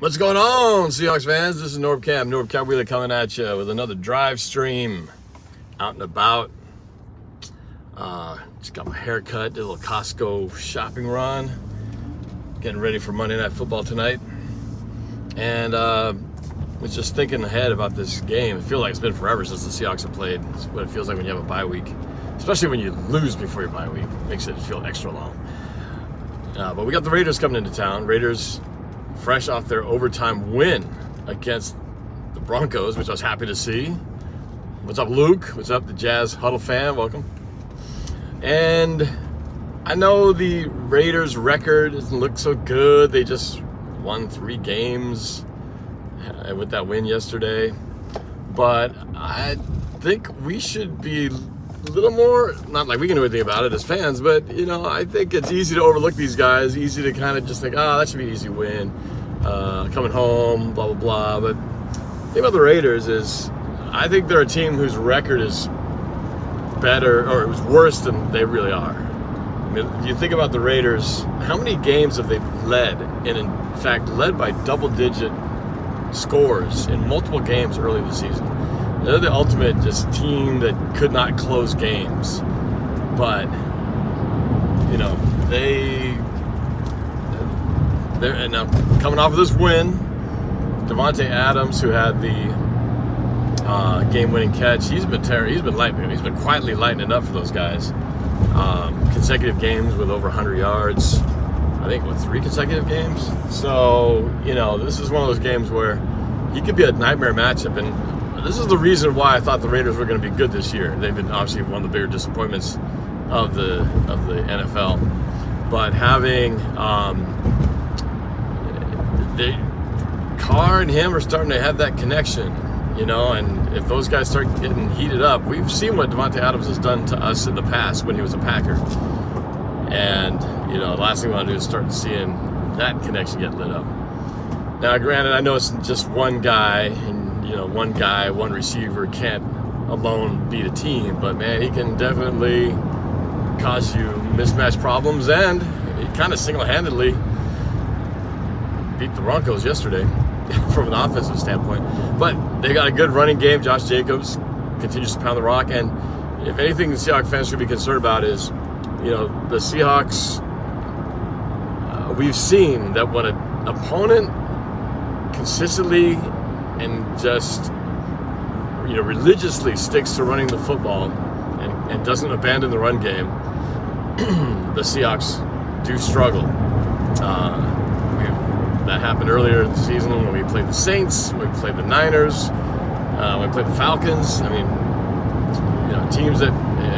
What's going on, Seahawks fans? This is NorbCam. NorbCam really coming at you with another drive stream. Out and about. Just got my hair cut, did a little Costco shopping run. Getting ready for Monday Night Football tonight. And was just thinking ahead about this game. I feel like it's been forever since the Seahawks have played. It's what it feels like when you have a bye week. Especially when you lose before your bye week. Makes it feel extra long. But we got the Raiders coming into town. Raiders fresh off their overtime win against the Broncos, which I was happy to see. What's up, Luke? What's up, the Jazz Huddle fan? Welcome. And I know the Raiders' record doesn't look so good. They just won 3 games with that win yesterday. But I think we should be a little more, not like we can do anything about it as fans, but, you know, I think it's easy to overlook these guys, easy to kind of just think, that should be an easy win, coming home, blah, blah, blah. But the thing about the Raiders is I think they're a team whose record is better, or it was worse than they really are. I mean, if you think about the Raiders, how many games have they led, and in fact led by double-digit scores in multiple games early this season? They're the ultimate just team that could not close games. But, you know, they're now coming off of this win. Davante Adams, who had the game-winning catch, he's been lighting. He's been quietly lighting it up for those guys. Consecutive games with over 100 yards. I think 3 consecutive games. So, you know, this is one of those games where he could be a nightmare matchup, and this is the reason why I thought the Raiders were going to be good this year. They've been obviously one of the bigger disappointments of the NFL. But having Carr and him are starting to have that connection, you know, and if those guys start getting heated up, we've seen what Davante Adams has done to us in the past when he was a Packer. And, you know, the last thing we want to do is start seeing that connection get lit up. Now, granted, I know it's just one guy, and, you know, one receiver can't alone beat a team, but man, he can definitely cause you mismatch problems, and he kind of single-handedly beat the Broncos yesterday from an offensive standpoint. But they got a good running game. Josh Jacobs continues to pound the rock, and if anything the Seahawks fans should be concerned about is, you know, the Seahawks, we've seen that when an opponent consistently and just, you know, religiously sticks to running the football and doesn't abandon the run game, the Seahawks do struggle. That happened earlier in the season when we played the Saints, when we played the Niners, when we played the Falcons. I mean, you know, teams that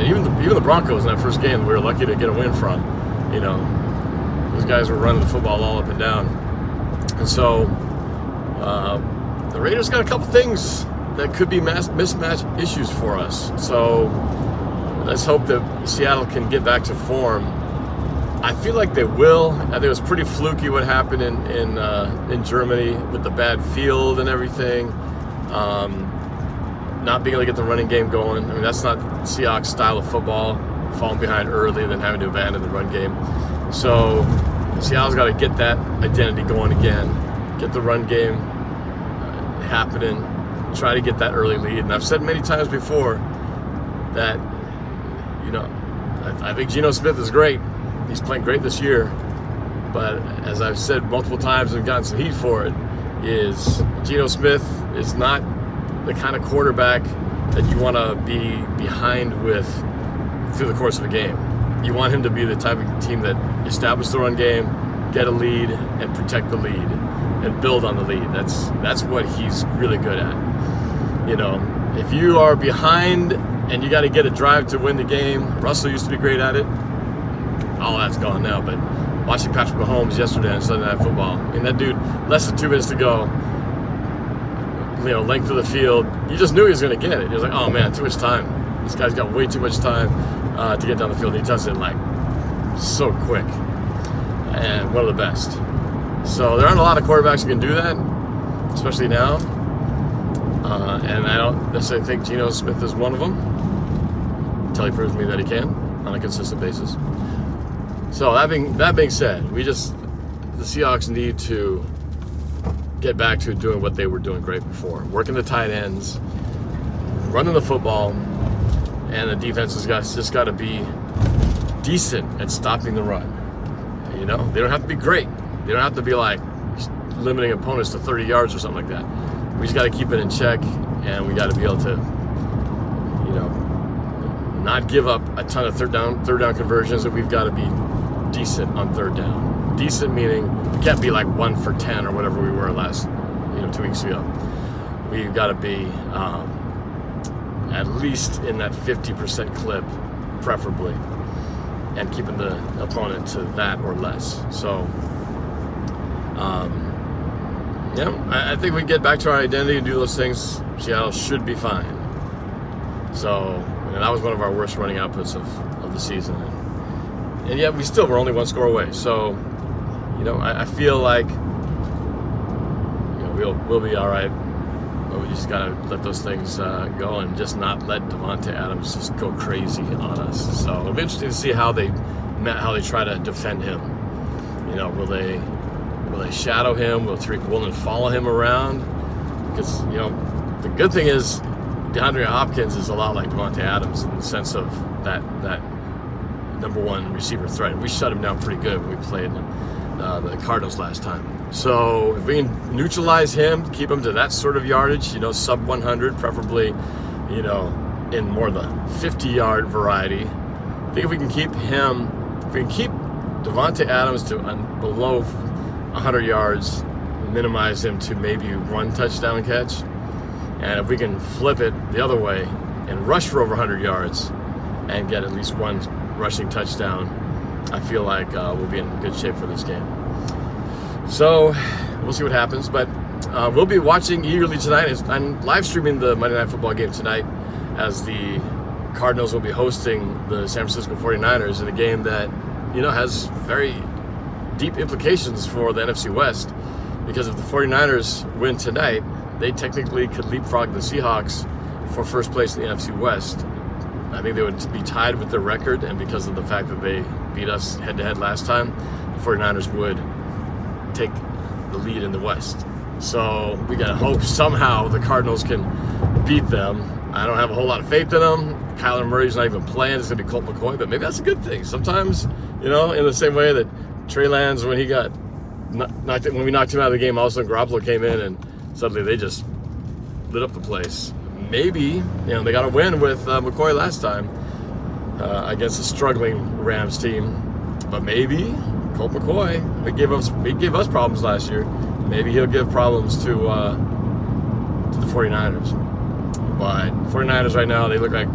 even the Broncos in that first game we were lucky to get a win from. You know, those guys were running the football all up and down, and so the Raiders got a couple things that could be mismatch issues for us. So let's hope that Seattle can get back to form. I feel like they will. I think it was pretty fluky what happened in Germany with the bad field and everything. Not being able to get the running game going. I mean, that's not Seahawks style of football, falling behind early and then having to abandon the run game. So Seattle's got to get that identity going again, get the run game happening, try to get that early lead. And I've said many times before that, you know, I think Geno Smith is great. He's playing great this year, but as I've said multiple times and gotten some heat for it, is Geno Smith is not the kind of quarterback that you want to be behind with through the course of a game. You want him to be the type of team that establishes the run game, get a lead, and protect the lead, and build on the lead. That's what he's really good at. You know, if you are behind and you got to get a drive to win the game, Russell used to be great at it. All that's gone now, but watching Patrick Mahomes yesterday on Sunday Night Football, and that dude, less than 2 minutes to go, you know, length of the field, you just knew he was going to get it. He was like, oh man, too much time. This guy's got way too much time to get down the field. He does it like so quick, and one of the best. So there aren't a lot of quarterbacks who can do that, especially now. And I don't necessarily think Geno Smith is one of them, until he proves to me that he can on a consistent basis. So that being said, the Seahawks need to get back to doing what they were doing great before, working the tight ends, running the football, and the defense has just got to be decent at stopping the run. You know, they don't have to be great. They don't have to be like limiting opponents to 30 yards or something like that. We just got to keep it in check, and we got to be able to, you know, not give up a ton of third down conversions, and we've got to be decent on third down. Decent meaning we can't be like 1 for 10 or whatever we were 2 weeks ago. We've got to be at least in that 50% clip, preferably, and keeping the opponent to that or less. So, I think we get back to our identity and do those things. Seattle should be fine. So, that was one of our worst running outputs of the season. And yet we still were only 1 score away. So, I feel like we'll be all right. But we just got to let those things go and just not let Davante Adams just go crazy on us. So it'll be interesting to see how they try to defend him. Will they shadow him? Will Tariq Woolen follow him around? Because, the good thing is DeAndre Hopkins is a lot like Davante Adams in the sense of that number 1 receiver threat. We shut him down pretty good when we played the Cardinals last time. So if we can neutralize him, keep him to that sort of yardage, sub 100, preferably, in more the 50-yard variety. I think if we can keep Davante Adams to below 100 yards, minimize him to maybe 1 touchdown catch, and if we can flip it the other way and rush for over 100 yards and get at least 1 rushing touchdown, I feel like we'll be in good shape for this game. So we'll see what happens, but we'll be watching eagerly tonight. I'm live streaming the Monday Night Football game tonight as the Cardinals will be hosting the San Francisco 49ers in a game that, has very deep implications for the NFC West, because if the 49ers win tonight, they technically could leapfrog the Seahawks for first place in the NFC West. I think they would be tied with their record, and because of the fact that they beat us head-to-head last time, the 49ers would take the lead in the West. So we got to hope somehow the Cardinals can beat them. I don't have a whole lot of faith in them. Kyler Murray's not even playing. It's going to be Colt McCoy, but maybe that's a good thing. Sometimes, in the same way that Trey Lance, when he got when we knocked him out of the game, all of a sudden Garoppolo came in and suddenly they just lit up the place. Maybe, they got a win with McCoy last time against a struggling Rams team, but maybe Colt McCoy, he gave us problems last year. Maybe he'll give problems to the 49ers. But 49ers right now, they look like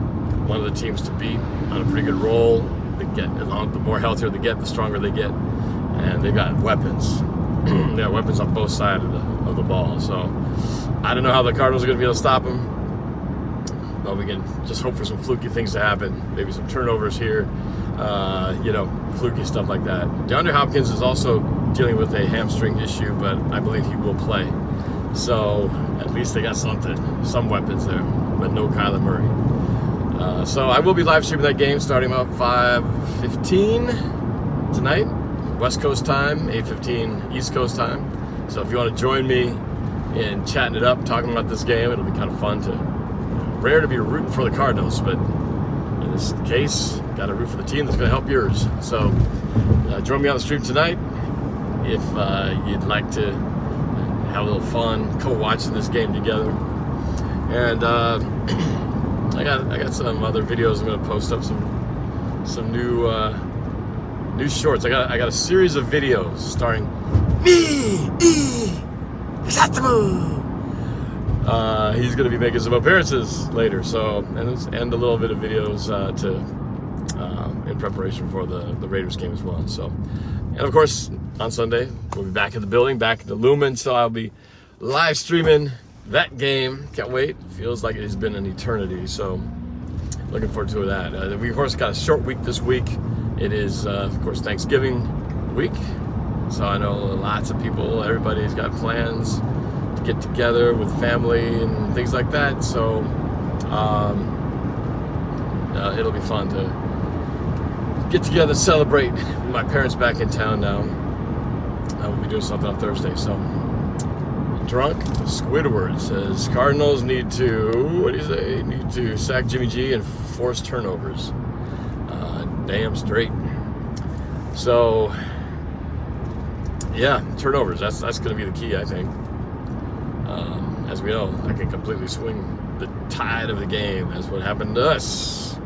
one of the teams to beat on a pretty good roll. The more healthier they get, the stronger they get, and they've got weapons. They got weapons on both sides of the ball. So I don't know how the Cardinals are going to be able to stop them, but we can just hope for some fluky things to happen. Maybe some turnovers here, fluky stuff like that. DeAndre Hopkins is also dealing with a hamstring issue, but I believe he will play. So at least they got some weapons there, but no Kyler Murray. So I will be live streaming that game starting about 5:15 tonight, West Coast time, 8:15 East Coast time. So if you want to join me in chatting it up, talking about this game, it'll be kind of fun rare to be rooting for the Cardinals, but in this case, got to root for the team that's going to help yours. So join me on the stream tonight if you'd like to have a little fun co-watching this game together. And I got some other videos. I'm going to post up some new shorts. I got a series of videos starring me. He's going to be making some appearances later. So and a little bit of videos in preparation for the Raiders game as well. So, and of course on Sunday we'll be back in the building, back in the Lumen. So I'll be live streaming that game. Can't wait. Feels like it's been an eternity. So looking forward to that. We of course got a short week this week. It is of course Thanksgiving week. So I know lots of people. Everybody's got plans to get together with family and things like that. So it'll be fun to get together, celebrate. My parents back in town now. I will be doing something on Thursday. So Drunk Squidward says Cardinals need to, what do you say? Need to sack Jimmy G and force turnovers. Damn straight. So, yeah, turnovers. That's going to be the key, I think. As we know, that can completely swing the tide of the game. That's what happened to us,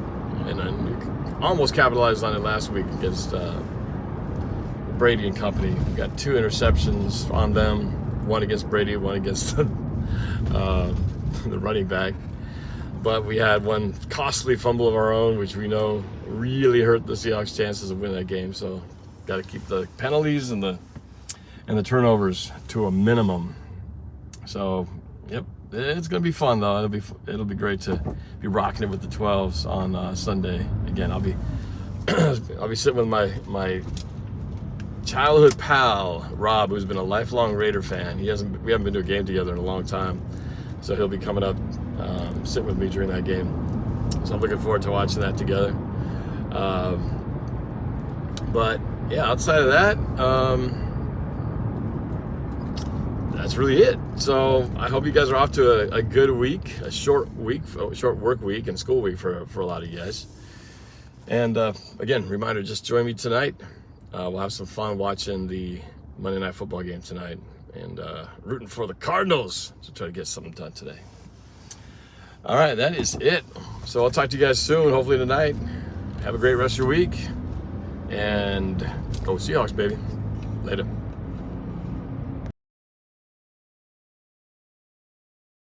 and we almost capitalized on it last week against Brady and company. We got 2 interceptions on them. One against Brady, one against the running back. But we had one costly fumble of our own, which we know really hurt the Seahawks' chances of winning that game. So, got to keep the penalties and the turnovers to a minimum. So, yep, it's gonna be fun though. It'll be great to be rocking it with the 12s on Sunday. Again, I'll be sitting with my childhood pal Rob, who's been a lifelong Raider fan. We haven't been to a game together in a long time, so he'll be coming up, sitting with me during that game. So I'm looking forward to watching that together. But yeah, outside of that, that's really it. So I hope you guys are off to a good week, a short work week and school week for a lot of you guys. And again, reminder, just join me tonight. We'll have some fun watching the Monday Night Football game tonight and rooting for the Cardinals to try to get something done today. All right, that is it. So I'll talk to you guys soon, hopefully tonight. Have a great rest of your week, and go Seahawks, baby. Later.